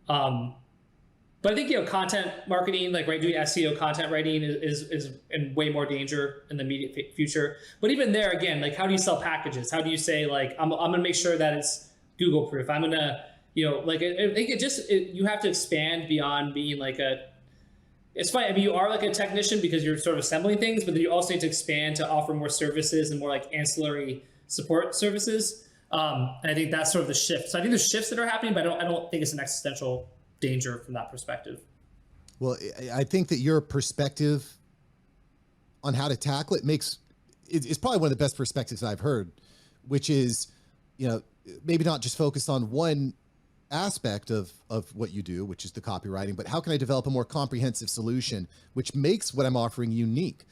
But I think, content marketing, like doing SEO content writing is in way more danger in the immediate future. But even there, again, like how do you sell packages? How do you say like, I'm going to make sure that it's Google proof. I'm going to, I think you have to expand beyond being like it's fine. I mean, you are like a technician because you're sort of assembling things, but then you also need to expand to offer more services and more like ancillary support services. And I think that's sort of the shift. So I think there's shifts that are happening, but I don't think it's an existential danger from that perspective. Well, I think that your perspective on how to tackle it is probably one of the best perspectives I've heard, which is, maybe not just focused on one aspect of what you do, which is the copywriting, but how can I develop a more comprehensive solution, which makes what I'm offering unique?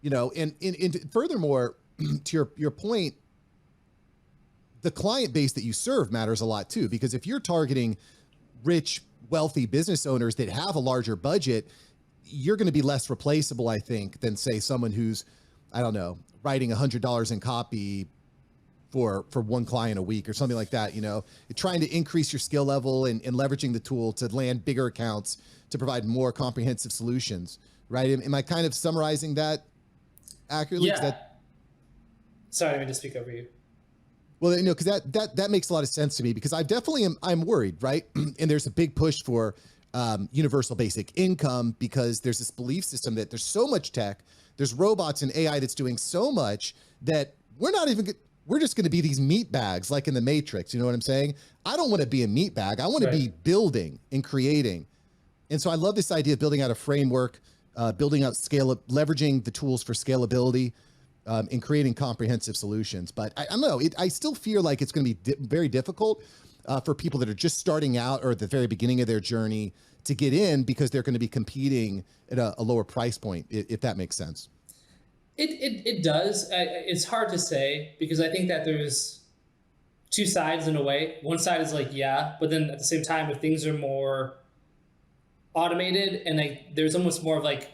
And furthermore, to your point, the client base that you serve matters a lot too, because if you're targeting rich, wealthy business owners that have a larger budget, you're going to be less replaceable, I think, than say someone who's, I don't know, writing $100 in copy for one client a week or something like that. Trying to increase your skill level and leveraging the tool to land bigger accounts to provide more comprehensive solutions, right? Am I kind of summarizing that accurately? Yeah. Sorry, I didn't mean to speak over you. Well, because that makes a lot of sense to me, because I'm worried, right? And there's a big push for universal basic income, because there's this belief system that there's so much tech, there's robots and AI that's doing so much that we're just going to be these meat bags like in the Matrix. You know what I'm saying? I don't want to be a meat bag. I want to be building and creating. And so I love this idea of building out a framework, building out leveraging the tools for scalability, in creating comprehensive solutions. But I don't know, I still feel like it's going to be very difficult for people that are just starting out or at the very beginning of their journey to get in, because they're going to be competing at a lower price point, if that makes sense. It does. It's hard to say, because I think that there's two sides in a way. One side is like, yeah, but then at the same time, if things are more automated and there's almost more of like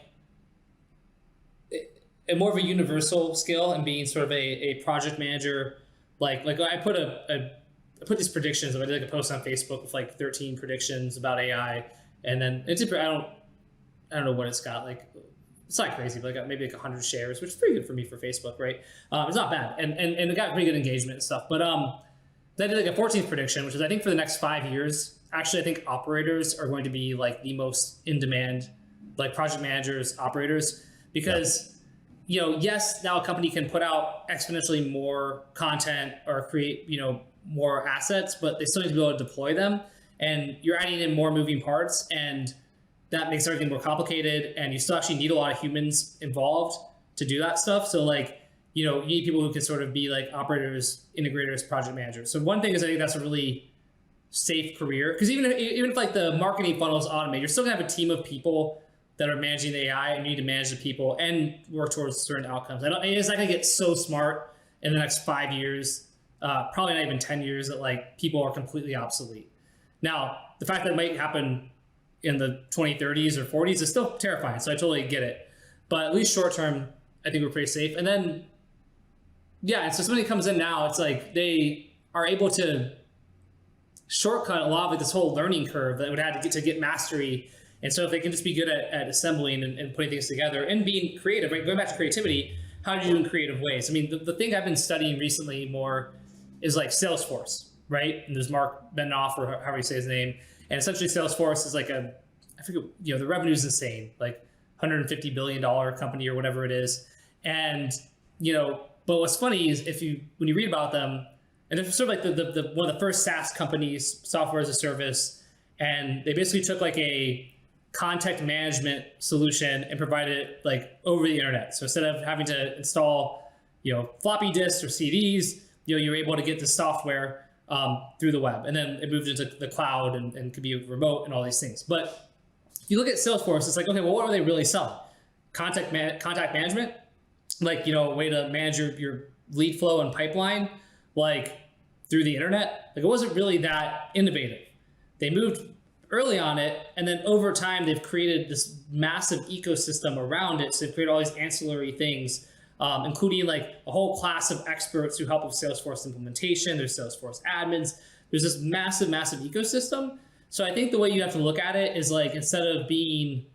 more of a universal skill and being sort of a project manager, like I put these predictions. I did like a post on Facebook with like 13 predictions about AI, and then I don't know what it's got. Like, it's not crazy, but I got maybe like 100 shares, which is pretty good for me for Facebook, right? It's not bad, and it got pretty good engagement and stuff. But then I did like a 14th prediction, which is I think for the next 5 years, actually I think operators are going to be like the most in demand, like project managers, operators, because. Yes, now a company can put out exponentially more content or create, more assets, but they still need to be able to deploy them. And you're adding in more moving parts, and that makes everything more complicated. And you still actually need a lot of humans involved to do that stuff. So like, you need people who can sort of be like operators, integrators, project managers. So one thing is I think that's a really safe career, because even if like the marketing funnel is automated, you're still gonna have a team of people that are managing the AI, and you need to manage the people and work towards certain outcomes. It's not gonna get so smart in the next 5 years, probably not even 10 years, that like people are completely obsolete. Now, the fact that it might happen in the 2030s or 40s is still terrifying. So I totally get it. But at least short term, I think we're pretty safe. And then, yeah, so somebody comes in now, it's like they are able to shortcut a lot of like this whole learning curve that would have to get mastery. And so if they can just be good at assembling and putting things together and being creative, right? Going back to creativity, how do you do in creative ways? I mean, the thing I've been studying recently more is like Salesforce, right? And there's Mark Benoff, or however you say his name. And essentially Salesforce is like I forget, the revenue is insane, like $150 billion company or whatever it is. And, but what's funny is when you read about them, and they're sort of like the one of the first SaaS companies, software as a service, and they basically took like a contact management solution and provided it like over the internet. So instead of having to install, floppy disks or CDs, you're able to get the software through the web, and then it moved into the cloud and could be remote and all these things. But if you look at Salesforce, it's like, okay, well, what are they really selling? Contact management, like, a way to manage your lead flow and pipeline, like through the internet. Like, it wasn't really that innovative. They moved early on it, and then over time they've created this massive ecosystem around it. So they've created all these ancillary things, including like a whole class of experts who help with Salesforce implementation. There's Salesforce admins. There's this massive ecosystem. So I think the way you have to look at it is like, instead of being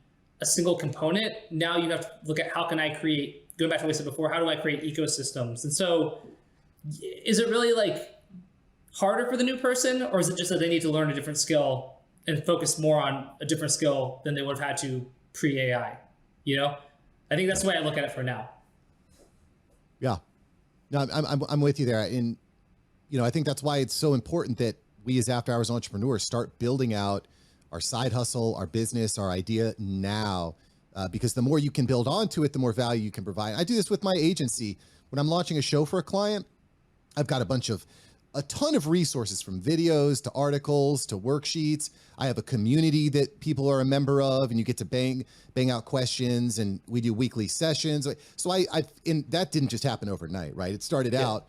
a single component, now you have to look at how can I create, going back to what I said before, how do I create ecosystems? And so is it really like harder for the new person, or is it just that they need to learn a different skill and focus more on a different skill than they would have had to pre-AI? I think that's the way I look at it for now. Yeah, no, I'm with you there. And, I think that's why it's so important that we as after hours entrepreneurs start building out our side hustle, our business, our idea now, because the more you can build onto it, the more value you can provide. I do this with my agency. When I'm launching a show for a client, I've got a ton of resources, from videos to articles to worksheets. I have a community that people are a member of, and you get to bang out questions, and we do weekly sessions. So that didn't just happen overnight, right? It started out,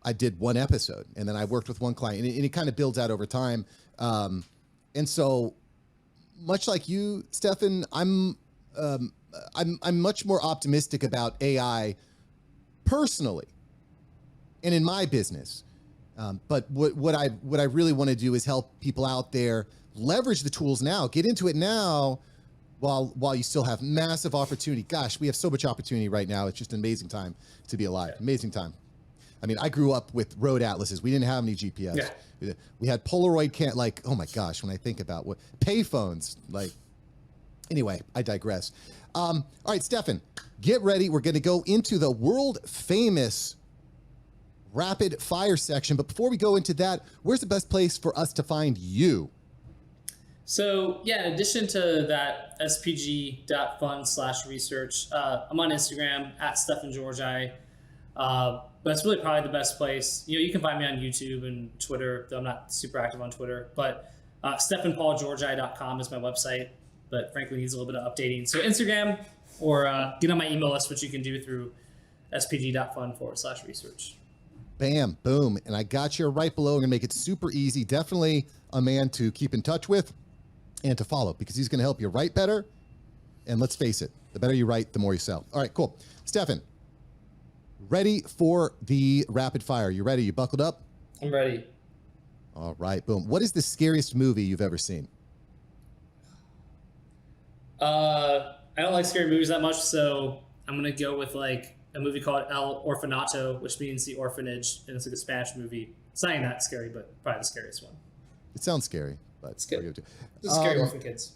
I did one episode, and then I worked with one client, and it kind of builds out over time. And so much like you, Stefan, I'm much more optimistic about AI personally and in my business. But what I really want to do is help people out there leverage the tools now, get into it now, while you still have massive opportunity. Gosh, we have so much opportunity right now. It's just an amazing time to be alive. Amazing time. I mean, I grew up with road atlases. We didn't have any GPS. Yeah. We had Polaroid like, oh my gosh, when I think about what payphones, like, anyway, I digress. All right, Stefan, get ready. We're going to go into the world famous rapid fire section. But before we go into that, where's the best place for us to find you? So yeah, in addition to that, spg.fun/research, I'm on Instagram at Stefan Georgi. But that's really probably the best place. You can find me on YouTube and Twitter, though I'm not super active on Twitter. But stefangeorgi.com is my website, but frankly needs a little bit of updating. So Instagram, or get on my email list, which you can do through spg.fun/research. Bam, boom. And I got you right below. I'm going to make it super easy. Definitely a man to keep in touch with and to follow, because he's going to help you write better. And let's face it, the better you write, the more you sell. All right, cool. Stefan, ready for the rapid fire? You ready? You buckled up? I'm ready. All right, boom. What is the scariest movie you've ever seen? I don't like scary movies that much, so I'm going to go with like a movie called El Orfanato, which means the orphanage, and it's like a Spanish movie. It's not even that scary, but probably the scariest one. It sounds scary, but it's good. It's scary orphan kids.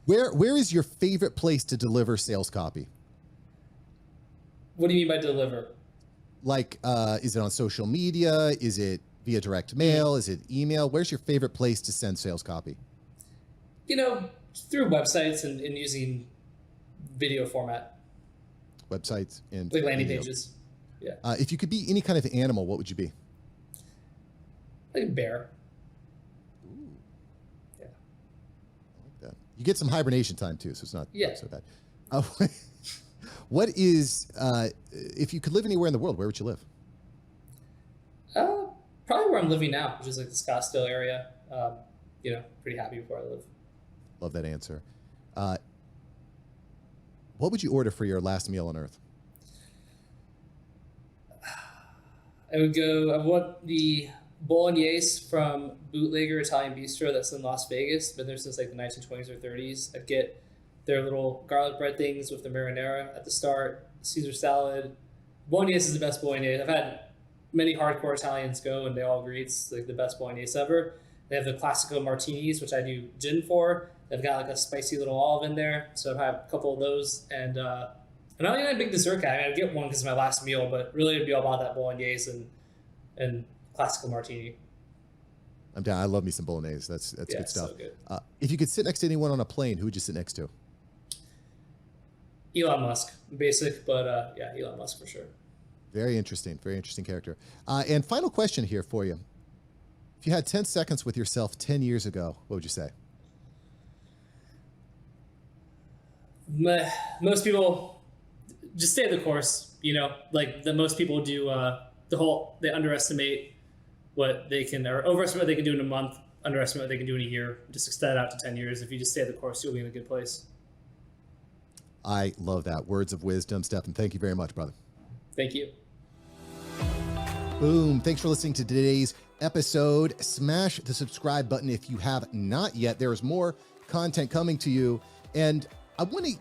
Where is your favorite place to deliver sales copy? What do you mean by deliver? Like, is it on social media? Is it via direct mail? Is it email? Where's your favorite place to send sales copy? Through websites and using video format, Websites and like landing video. pages. Yeah. If you could be any kind of animal, what would you be? Like a bear. Ooh, Yeah. I like that. You get some hibernation time too, so it's not Yeah. so bad. What is, if you could live anywhere in the world, where would you live? Probably where I'm living now, which is like the Scottsdale area. Pretty happy where I live. Love that answer. What would you order for your last meal on Earth? I want the bolognese from Bootlegger Italian Bistro that's in Las Vegas. Been there since like the 1920s or 30s. I'd get their little garlic bread things with the marinara at the start, Caesar salad. Bolognese is the best bolognese. I've had many hardcore Italians go and they all agree it's like the best bolognese ever. They have the Classico martinis, which I do gin for. They've got like a spicy little olive in there. So I've had a couple of those. And I'm not even a big dessert guy. I mean, I'd get one because it's my last meal, but really it'd be all about that bolognese and Classico martini. I'm down. I love me some bolognese. That's good stuff. So good. If you could sit next to anyone on a plane, who would you sit next to? Elon Musk. Basic, but Elon Musk for sure. Very interesting character. And final question here for you. If you had 10 seconds with yourself 10 years ago, what would you say? Most people just stay the course, like most people do. They underestimate what they can, or overestimate what they can do in a month, underestimate what they can do in a year. Just extend it out to 10 years. If you just stay the course, you'll be in a good place. I love that. Words of wisdom, Stefan. Thank you very much, brother. Thank you. Boom. Thanks for listening to today's episode. Smash the subscribe button if you have not yet. There is more content coming to you. And I want to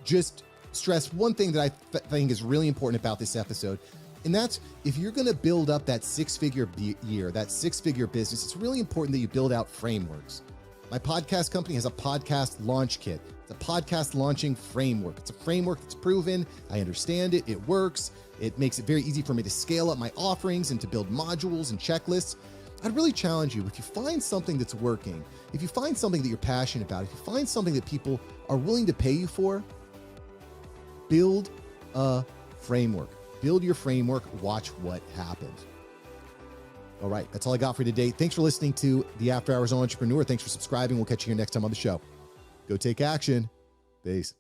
just stress one thing that I think is really important about this episode. And that's, if you're going to build up that six-figure year, that six-figure business, it's really important that you build out frameworks. My podcast company has a podcast launch kit. It's a podcast launching framework. It's a framework that's proven. I understand it. It works. It makes it very easy for me to scale up my offerings and to build modules and checklists. I'd really challenge you, if you find something that's working, if you find something that you're passionate about, if you find something that people are willing to pay you for, build a framework. Build your framework. Watch what happens. All right, that's all I got for you today. Thanks for listening to the After Hours Entrepreneur. Thanks for subscribing. We'll catch you here next time on the show. Go take action. Peace.